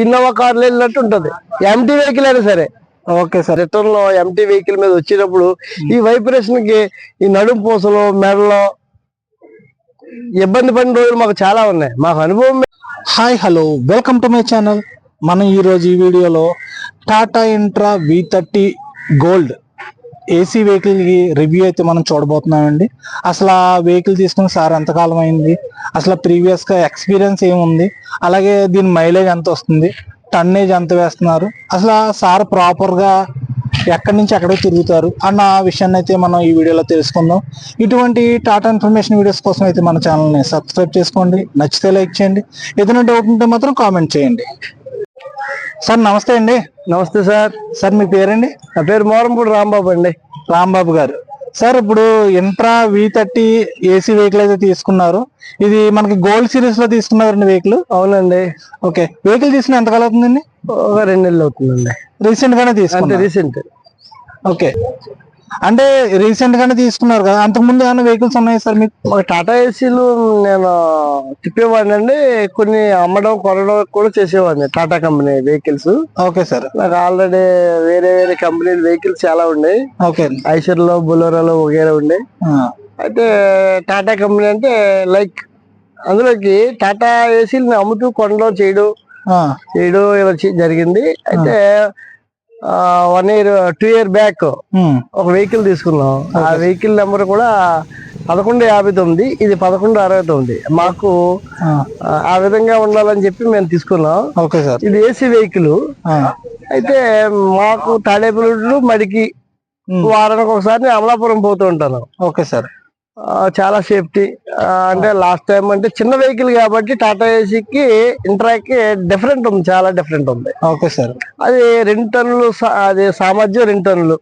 Innova కార్లో వెళ్ళినట్టు ఉంటది, ఎంటీ వెహికల్ అయినా సరే. Okay sir. రిటర్న్ లో ఎంటీ వెహికల్ మీద వచ్చినప్పుడు ఈ వైబ్రేషన్ కి ఈ నడుము పూసలు మెడలో ఇబ్బంది పడిన రోజులు మాకు చాలా ఉన్నాయి, మాకు అనుభవం. Hi hello welcome to my channel. మనం ఈరోజు ఈ వీడియోలో Tata intra V30 gold AC vehicle కి రివ్యూ అయితే మనం చూడబోతున్నామండి. అసలు ఆ వెహికల్ తీసుకుని సార్ ఎంతకాలం అయింది, అసలు ప్రీవియస్ గా ఎక్స్పీరియన్స్ ఏముంది, అలాగే దీని మైలేజ్ ఎంత వస్తుంది, టన్నేజ్ ఎంత వేస్తున్నారు, అసలు సార్ ప్రాపర్ గా ఎక్కడి నుంచి ఎక్కడో తిరుగుతారు అన్న విషయాన్ని అయితే మనం ఈ వీడియోలో తెలుసుకుందాం. ఇటువంటి టాటా ఇన్ఫర్మేషన్ వీడియోస్ కోసం అయితే మన ఛానల్ని సబ్స్క్రైబ్ చేసుకోండి, నచ్చితే లైక్ చేయండి, ఏదైనా డౌట్ ఉంటే మాత్రం కామెంట్ చేయండి. సార్ నమస్తే అండి. నమస్తే సార్. సార్ మీ పేరండి? నా పేరు మోరంపూడి రాంబాబు అండి. రాంబాబు గారు. సార్ ఇప్పుడు ఇంట్రా V30 ఏసీ వెహికల్ అయితే తీసుకున్నారు, ఇది మనకి గోల్డ్ సిరీస్ లో తీసుకున్నారండి వెహికల్? అవునండి. ఓకే, వెహికల్ తీసుకుని ఎంతకాలం అవుతుందండి? ఒక 2 నెలలు అవుతుందండి. రీసెంట్ గానే తీసుకున్నారు? రీసెంట్. ఓకే, అంటే రీసెంట్ గానే తీసుకున్నారు కదా, అంతకు ముందు ఏమైనా వెహికల్స్ ఉన్నాయి సార్ మీకు? టాటా ఏసీలు నేను తిప్పేవాడిని అండి, కొన్ని అమ్మడం కొనడం కూడా చేసేవాడిని Tata company vehicles. Okay sir. నాకు ఆల్రెడీ వేరే వేరే కంపెనీ వెహికల్స్ చాలా ఉన్నాయి. ఓకే, ఐషర్లో బొలెరోలో వగేరా ఉండే. అయితే టాటా కంపెనీ అంటే లైక్ అందులోకి టాటా ఏసీలు అమ్ముతూ కొనడం చేయడం ఇలా జరిగింది. అయితే 1 year 2 year బ్యాక్ ఒక వెహికల్ తీసుకున్నాం. ఆ వెహికల్ నెంబర్ కూడా 1159, ఇది 1169. మాకు ఆ విధంగా ఉండాలని చెప్పి మేము తీసుకున్నాం. Okay sir. ఇది ఏసీ వెహికల్. అయితే మాకు తాడేపల్లి మడికి వారానికి ఒకసారి అమలాపురం పోతూ ఉంటాను. Okay sir. చాలా సేఫ్టీ. అంటే లాస్ట్ టైం అంటే చిన్న వెహికల్ కాబట్టి టాటా ఏసీకి ఇంట్రాకి డిఫరెంట్ ఉంది, చాలా డిఫరెంట్ ఉంది. Okay sir. అది 2 టన్నులు, అది సామర్థ్యం 2 టన్నులు.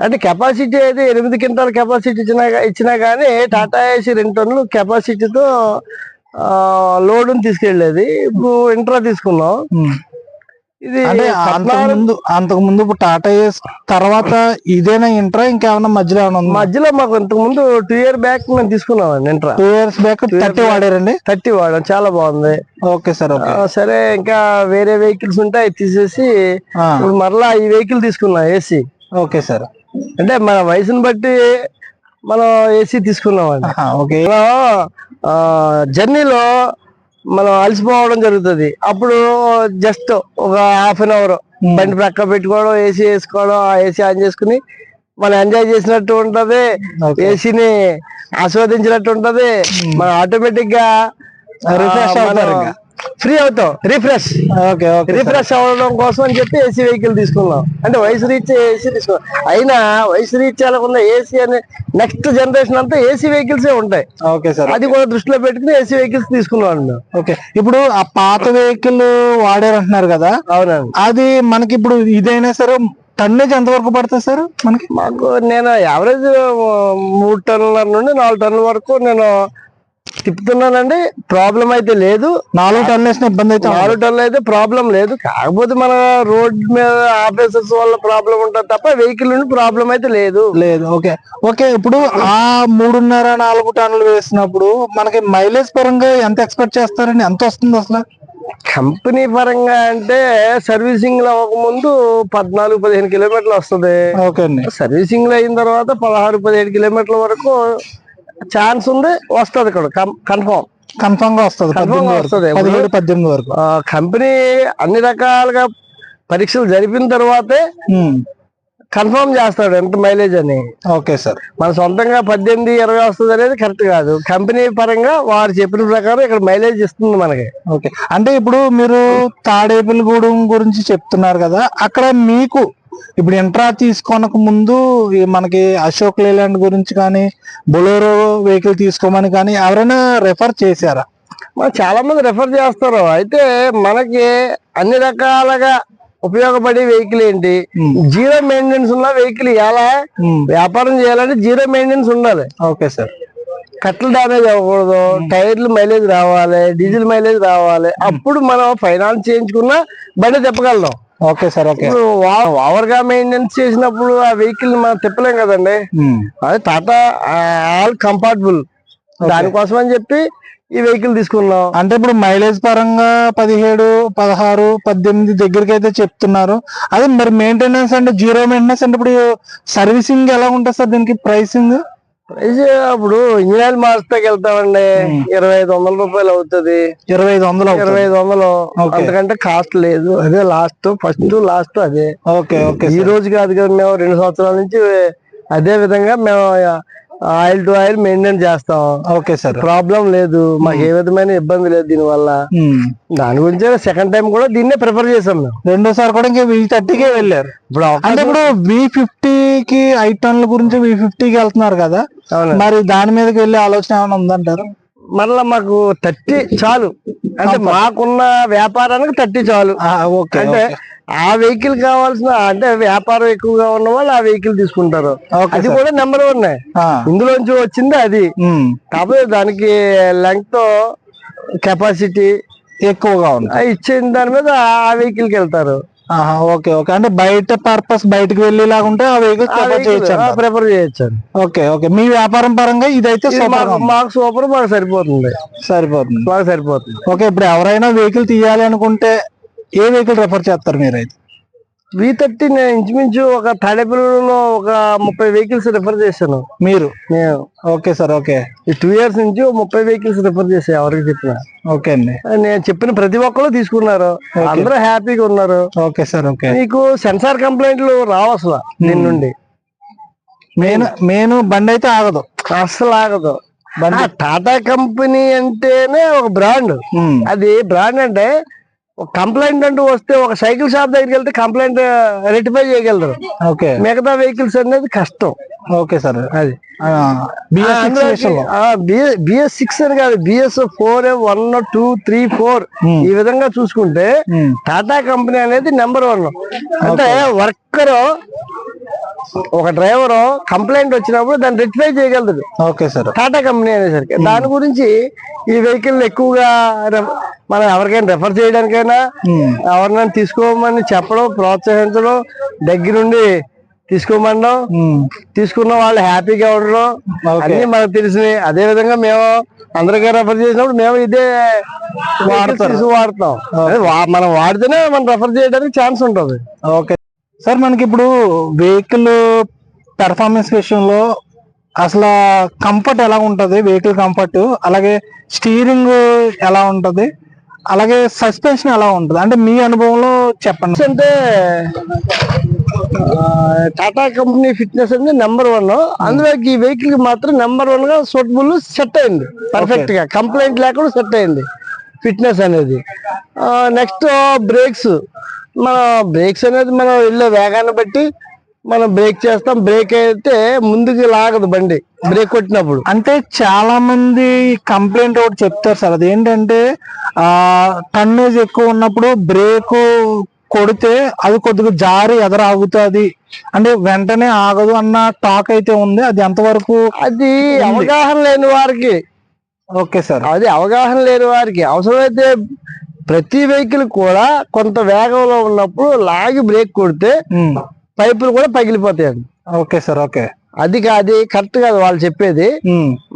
అంటే కెపాసిటీ అయితే 8 క్వింటాల కెపాసిటీ ఇచ్చినా గానీ టాటా ఏసీ 2 టన్నులు కెపాసిటీతో లోడ్ తీసుకెళ్లేది. ఇప్పుడు ఇంట్రా తీసుకున్నాం. ఇది అంతకు ముందు టాటా ఏస్ తర్వాత ఇదేనా ఇంట్రా, ఇంకేమన్నా మధ్యలో ఏమన్నా? మధ్యలో మాకు ఇంతకు ముందు 2 year బ్యాక్ మేము తీసుకున్నాం ఇంట్రా. 2 years back 30 వాడారండి? 30 వాడాం, చాలా బాగుంది. Okay sir. సరే, ఇంకా వేరే వెహికల్స్ ఉంటాయి తీసేసి ఇప్పుడు మరలా ఈ వెహికల్ తీసుకున్నాం ఏసీ. Okay sir. అంటే మన వయసుని బట్టి మనం ఏసీ తీసుకున్నాం అండి. ఓకే. జర్నీలో మనం అలసిపోవడం జరుగుతుంది, అప్పుడు జస్ట్ ఒక ½ an hour బండి ప్రక్క పెట్టుకోవడం, ఏసీ వేసుకోవడం, ఆ ఏసీ ఆన్ చేసుకుని మనం ఎంజాయ్ చేసినట్టు ఉంటది, ఏసీని ఆస్వాదించినట్టు ఉంటది. మనం ఆటోమేటిక్ గా ఫ్రీ అవుతాం, రిఫ్రెష్ అవ్వడం కోసం అని చెప్పి ఏసీ వెహికల్ తీసుకున్నాం. అంటే వయసు రీచ్ ఏసీ తీసుకున్నాం. అయినా వయసు రీచ్ అవ్వకుండా ఏసీ అనే నెక్స్ట్ జనరేషన్ అంతా ఏసీ వెహికల్స్ ఉంటాయి. Okay sir. అది కూడా దృష్టిలో పెట్టుకుని ఏసీ వెహికల్స్ తీసుకున్నాం. ఓకే, ఇప్పుడు ఆ పాత వెహికల్ వాడారంటున్నారు కదా? అవునండి. అది మనకి ఇప్పుడు ఇదైనా సరే టన్నేజ్ ఎంత వరకు పడుతుంది సార్ మనకి? నేను యావరేజ్ 3 టన్నుల నుండి 4 టన్నుల వరకు నేను తిప్పుతున్నానండి. ప్రాబ్లం అయితే లేదు. 4 టన్నులు ఇబ్బంది అయితే? 4 టన్నులు అయితే ప్రాబ్లం లేదు. కాకపోతే మన రోడ్ మీద ఆఫీసర్స్ వల్ల ప్రాబ్లం ఉంటుంది తప్ప వెహికల్ నుండి ప్రాబ్లం అయితే లేదు. Okay okay. ఇప్పుడు ఆ 3.5-4 టన్నులు వేసినప్పుడు మనకి మైలేజ్ పరంగా ఎంత ఎక్స్పెక్ట్ చేస్తారండి, ఎంత వస్తుంది అసలు? కంపెనీ పరంగా అంటే సర్వీసింగ్ లో అవ్వకముందు 14-15 కిలోమీటర్లు వస్తుంది. ఓకే అండి. సర్వీసింగ్ లో అయిన తర్వాత 16-17 కిలోమీటర్ల వరకు ఛాన్స్ ఉంది, వస్తుంది ఇక్కడ కన్ఫర్మ్ గా వస్తుంది. 17-18 వరకు. కంపెనీ అన్ని రకాలుగా పరీక్షలు జరిపిన తర్వాతే కన్ఫర్మ్ చేస్తాడు ఎంత మైలేజ్ అని. Okay sir. మన సొంతంగా 18-20 వస్తుంది అనేది కరెక్ట్ కాదు. కంపెనీ పరంగా వారు చెప్పిన ప్రకారం ఇక్కడ మైలేజ్ ఇస్తుంది మనకి. ఓకే, అంటే ఇప్పుడు మీరు తాడేపల్లిగూడెం గురించి చెప్తున్నారు కదా, అక్కడ మీకు ఇప్పుడు ఇంట్రా తీసుకోనక ముందు మనకి అశోక్ లేలాండ్ గురించి కానీ బొలెరో వెహికల్ తీసుకోమని కానీ ఎవరైనా రెఫర్ చేశారా? చాలా మంది రెఫర్ చేస్తారు. అయితే మనకి అన్ని రకాలుగా ఉపయోగపడే వెహికల్ ఏంటి, జీరో మెయింటెనెన్స్ ఉన్న వెహికల్ ఎలా వ్యాపారం చేయాలంటే జీరో మెయింటెనెన్స్ ఉండాలి. Okay sir. కట్లు డ్యామేజ్ అవ్వకూడదు, టైర్లు మైలేజ్ రావాలి, డీజిల్ మైలేజ్ రావాలి, అప్పుడు మనం ఫైనాన్స్ చేయించుకున్న బండి తిప్పగలం. Okay sir. ఓకే, ఓవర్ గా మెయింటెనెన్స్ చేసినప్పుడు ఆ వెహికల్ మనం తిప్పలేం కదండి. అది టాటా ఆల్ కంఫర్టబుల్. దానికోసం అని చెప్పి ఈ వెహికల్ తీసుకున్నాం. అంటే ఇప్పుడు మైలేజ్ పరంగా 17, 16, 18 దగ్గరికి అయితే చెప్తున్నారు. అదే మరి మెయింటెనెన్స్ అంటే జీరో మెయింటెనెన్స్ అంటే ఇప్పుడు సర్వీసింగ్ ఎలా ఉంటుంది సార్ దీనికి ప్రైసింగ్? ప్రైస్ అప్పుడు ఇంజిన్ ఆయిల్ మార్చుతాకి వెళ్తామండి, 2500 రూపాయలు అవుతుంది. 2500 అంతకంటే కాస్ట్ లేదు. అదే ఫస్ట్ లాస్ట్ అదే. Okay okay. ఈ రోజు కాదు కదా, మేము 2 సంవత్సరాల నుంచి అదే విధంగా మేము ఆయిల్ టు ఆయిల్ మెయింటైన్ చేస్తాం. ఓకే సార్, ప్రాబ్లం లేదు, మాకు ఏ విధమైన ఇబ్బంది లేదు దీని వల్ల. దాని గురించి సెకండ్ టైం కూడా దీన్నే ప్రిఫర్ చేసాం మేము. రెండోసారి కూడా ఇంకా V30కే వెళ్ళారు. అంటే ఇప్పుడు V50కి 5 టన్నుల గురించి V50కి వెళ్తున్నారు కదా, మరి దాని మీదకి వెళ్ళే ఆలోచన ఏమైనా ఉందంటారు? మరలా మాకు 30 చాలు, అంటే మాకున్న వ్యాపారానికి 30 చాలు. అంటే ఆ వెహికల్ కావాల్సిన, అంటే వ్యాపారం ఎక్కువగా ఉన్న వాళ్ళు ఆ వెహికల్ తీసుకుంటారు. అది కూడా నెంబర్ 1 ఇందులోంచి వచ్చింది అది. కాకపోతే దానికి లెంగ్త్ కెపాసిటీ ఎక్కువగా ఉంది, ఇచ్చిన దాని మీద ఆ వెహికల్ కి వెళ్తారు. Okay okay. అంటే బయట పర్పస్ బయటకు వెళ్ళేలాగా ఉంటే ఆ వెహికల్ ప్రిఫర్ చేయొచ్చు. Okay okay. మీ వ్యాపారం పరంగా ఇదైతే మాకు సూపర్, మాకు సరిపోతుంది. మాకు సరిపోతుంది. ఓకే. ఇప్పుడు ఎవరైనా వెహికల్ తీయాలి అనుకుంటే ఏ వెహికల్ రెఫర్ చేస్తారు మీరైతే? V30 నేను ఇంచుమించు ఒక తాడేపల్లిలో ఒక 30 వెహికల్స్ రిఫర్ చేశాను. మీరు? Okay sir. ఓకే. ఈ 2 years నుంచి 30 వెహికల్స్ రిఫర్ చేసా ఎవరికి చెప్పిన. ఓకే అండి. నేను చెప్పిన ప్రతి ఒక్కరు తీసుకున్నారు, అందరూ హ్యాపీగా ఉన్నారు. Okay sir. ఓకే. మీకు సెన్సార్ కంప్లైంట్లు రావు అసలు దీని నుండి. మెయిన్ బండి అయితే ఆగదు, అసలు ఆగదు. టాటా కంపెనీ అంటేనే ఒక బ్రాండ్. అది బ్రాండ్ అంటే కంప్లైంట్ అంటూ వస్తే ఒక సైకిల్ షాప్ దగ్గరికి వెళ్తే కంప్లైంట్ రెక్టిఫై చేయగలరు. మిగతా వెహికల్స్ అనేది కష్టం. Okay sir. అది BS6 అని కాదు, BS4, 1, 2, 3, 4 ఈ విధంగా చూసుకుంటే టాటా కంపెనీ అనేది నెంబర్ 1. అంటే వర్కర్, ఒక డ్రైవర్ కంప్లైంట్ వచ్చినప్పుడు దాన్ని రెక్టిఫై చేయగలదు. Okay sir. టాటా కంపెనీ అనేసరికి దాని గురించి ఈ వెహికల్ ఎక్కువగా మనం ఎవరికైనా రెఫర్ చేయడానికైనా, ఎవరినైనా తీసుకోమని చెప్పడం, ప్రోత్సహించడం, దగ్గరుండి తీసుకోమనడం, తీసుకున్న వాళ్ళు హ్యాపీగా ఉండడం అన్ని మనకు తెలిసినాయి. అదే విధంగా మేము అందరికీ రెఫర్ చేసినప్పుడు మేము ఇదే వాడతాం. మనం వాడితేనే మనం రెఫర్ చేయడానికి ఛాన్స్ ఉంటుంది. Okay sir. మనకి ఇప్పుడు వెహికల్ పెర్ఫార్మెన్స్ విషయంలో అసలు కంఫర్ట్ ఎలా ఉంటది, వెహికల్ కంఫర్ట్, అలాగే స్టీరింగ్ ఎలా ఉంటది, అలాగే సస్పెన్షన్ ఎలా ఉంటది, అంటే మీ అనుభవంలో చెప్పండి. అంటే టాటా కంపెనీ ఫిట్నెస్ అనేది నెంబర్ 1. అందులో ఈ వెహికల్ కి మాత్రం నెంబర్ 1 గా సూటబుల్ సెట్ అయింది, పర్ఫెక్ట్ గా కంప్లైంట్ లేకుండా సెట్ అయింది ఫిట్నెస్ అనేది. నెక్స్ట్ బ్రేక్స్, మన బ్రేక్స్ అనేది మనం వెళ్ళే వేగాన్ని బట్టి మనం బ్రేక్ చేస్తాం. బ్రేక్ అయితే ముందుకు లాగదు బండి బ్రేక్ కొట్టినప్పుడు. అంటే చాలా మంది కంప్లైంట్ ఒకటి చెప్తారు సార్, అదేంటంటే టన్నేజ్ ఎక్కువ ఉన్నప్పుడు బ్రేక్ కొడితే అది కొద్దిగా జారి ఎదరాగుతుంది, అంటే వెంటనే ఆగదు అన్న టాక్ అయితే ఉంది. అది ఎంతవరకు? అది అవగాహన లేని వారికి. Okay sir. అది అవగాహన లేని వారికి. అవసరమైతే ప్రతి వెహికల్ కూడా కొంత వేగంలో ఉన్నప్పుడు లాగి బ్రేక్ కొడితే పైపులు కూడా పగిలిపోతాయండి. Okay sir. ఓకే. అది కరెక్ట్ కాదు వాళ్ళు చెప్పేది.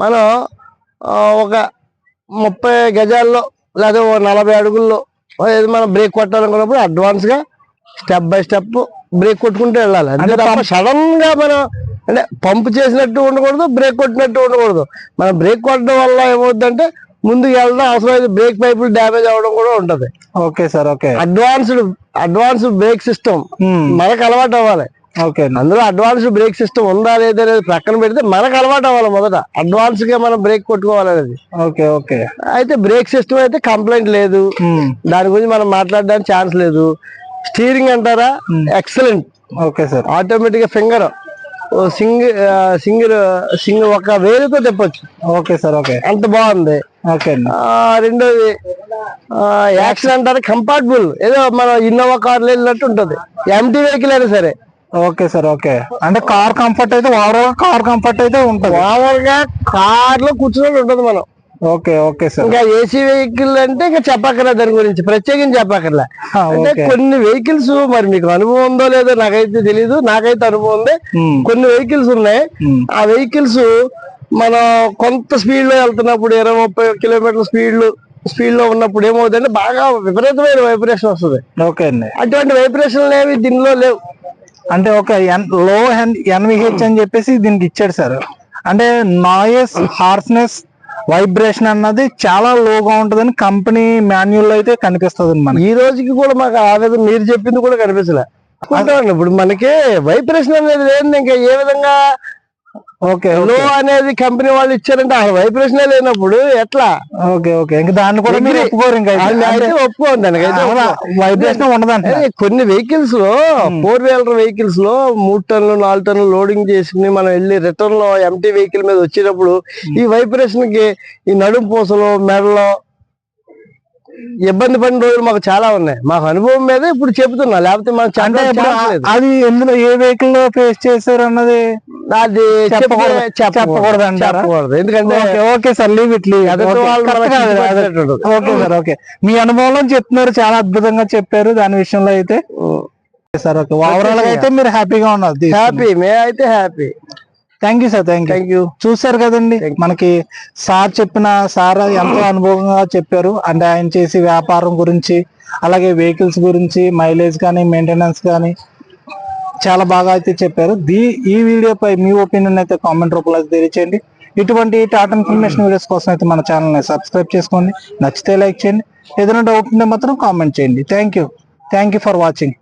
మనం ఒక 30 గజాల్లో లేదా 40 అడుగుల్లో మనం బ్రేక్ కొట్టాలనుకున్నప్పుడు అడ్వాన్స్ గా స్టెప్ బై స్టెప్ బ్రేక్ కొట్టుకుంటూ వెళ్ళాలి. అంటే సడన్ గా మనం అంటే పంప్ చేసినట్టు ఉండకూడదు, బ్రేక్ కొట్టినట్టు ఉండకూడదు. మనం బ్రేక్ కొట్టడం వల్ల ఏమవుతుందంటే ముందుకు వెళ్ళడం, అవసరమైతే బ్రేక్ పైపులు డ్యామేజ్ అవడం కూడా ఉంటది. Okay sir. Okay. Advanced break system మనకు అలవాటు అవ్వాలి. ఓకే. అందులో అడ్వాన్స్డ్ బ్రేక్ సిస్టమ్ ఉందా లేదా అనేది ప్రక్కన పెడితే మనకు అలవాటు అవ్వాలి. మొదట అడ్వాన్స్ గా మనం బ్రేక్ కొట్టుకోవాలనేది. Okay okay. అయితే బ్రేక్ సిస్టమ్ అయితే కంప్లైంట్ లేదు, దాని గురించి మనం మాట్లాడడానికి ఛాన్స్ లేదు. స్టీరింగ్ అంటారా, ఎక్సలెంట్. Okay sir. ఆటోమేటిక్ గా ఫింగర్ సింగిల్ ఒక వేలుతో తిప్పొచ్చు. Okay sir. ఓకే. అంత బాగుంది. ఓకే. రెండోది యాక్షన్ అంటారు, కంఫర్టబుల్. ఏదో మనం ఇన్నోవా కార్లో వెళ్ళినట్టు ఉంటది, ఎంటీ వెహికల్ అయినా సరే. Okay sir. ఓకే. అంటే కార్ కంఫర్ట్ అయితే కార్ కంఫర్ట్ అయితే ఉంటుంది, మామూలుగా కార్ లో కూర్చున్నట్టు ఉంటది మనం. Okay okay sir. ఇంకా ఏసీ వెహికల్ అంటే ఇంకా చెప్పక్కర్లే, దాని గురించి ప్రత్యేకించి చెప్పక్కర్లే. అంటే కొన్ని వెహికల్స్ మరి మీకు అనుభవం ఉందో లేదో నాకైతే తెలీదు, నాకైతే అనుభవం ఉంది. కొన్ని వెహికల్స్ ఉన్నాయి, ఆ వెహికల్స్ మనం కొంత స్పీడ్ లో వెళ్తున్నప్పుడు 20-30 కిలోమీటర్ల స్పీడ్ లో ఉన్నప్పుడు ఏమవుతుందంటే బాగా విపరీతమైన వైబ్రేషన్ వస్తుంది. ఓకే అండి. అటువంటి వైబ్రేషన్లు ఏవి దీనిలో లేవు. అంటే ఒక లో NVH అని చెప్పేసి దీనికి ఇచ్చాడు సార్. అంటే నాయిస్, హార్స్నెస్, వైబ్రేషన్ అన్నది చాలా లోగా ఉంటుందని కంపెనీ మాన్యువల్ అయితే కనిపిస్తుంది మనకి. ఈ రోజుకి కూడా మాకు ఆ విధంగా మీరు చెప్పింది కూడా కనిపించలే. ఇప్పుడు మనకి వైబ్రేషన్ అనేది లేదు. ఇంకా ఏ విధంగా ఓకే లో అనేది కంపెనీ వాళ్ళు ఇచ్చారంటే ఆ వైబ్రేషన్ లేనప్పుడు ఎట్లా? ఓకే ఓకే ఇంకా దాన్ని కూడా మీరు ఒప్పుకోరు. ఇంకా ఒప్పుకోండి దానికైతే. వైబ్రేషన్ ఉండదంటే కొన్ని వెహికల్స్ లో 4 వీలర్ వెహికల్స్ లో 3 టన్నులు 4 టన్నులు లోడింగ్ చేసుకుని మనం వెళ్ళి రిటర్న్ లో ఎంటీ వెహికల్ మీద వచ్చినప్పుడు ఈ వైబ్రేషన్ కి ఈ నడుము పూసలు మెడలో ఇబ్బంది పడిన రోజులు మాకు చాలా ఉన్నాయి. మాకు అనుభవం మీద ఇప్పుడు చెప్తున్నా, లేకపోతే మనం అది ఎందులో ఏ వెహికల్ లో ఫేస్ చేశారు అన్నది అది చెప్పకూడదు అంటారా? ఎందుకంటే okay sir, leave it leave. Okay sir, okay. మీ అనుభవంలో చెప్తున్నారు, చాలా అద్భుతంగా చెప్పారు దాని విషయంలో అయితే. సార్ ఓకే, ఓవరాల్ గా అయితే మీరు హ్యాపీగా ఉన్నారు? హ్యాపీ, మేమైతే happy. Thank you sir, thank you. చూసారు కదండి, మనకి సార్ ఎంతో అనుభవంగా చెప్పారు. అంటే ఆయన చేసి వ్యాపారం గురించి, అలాగే వెహికల్స్ గురించి, మైలేజ్ కానీ, మెయింటెనెన్స్ కానీ చాలా బాగా అయితే చెప్పారు. ఈ వీడియోపై మీ ఒపీనియన్ అయితే కామెంట్ రూపంలో అయితే తెలియచేయండి. ఇటువంటి టాటా ఇన్ఫర్మేషన్ వీడియోస్ కోసం అయితే మన ఛానల్ని సబ్స్క్రైబ్ చేసుకోండి. నచ్చితే లైక్ చేయండి. ఏదైనా డౌట్ ఉంటే మాత్రం కామెంట్ చేయండి. Thank you for watching.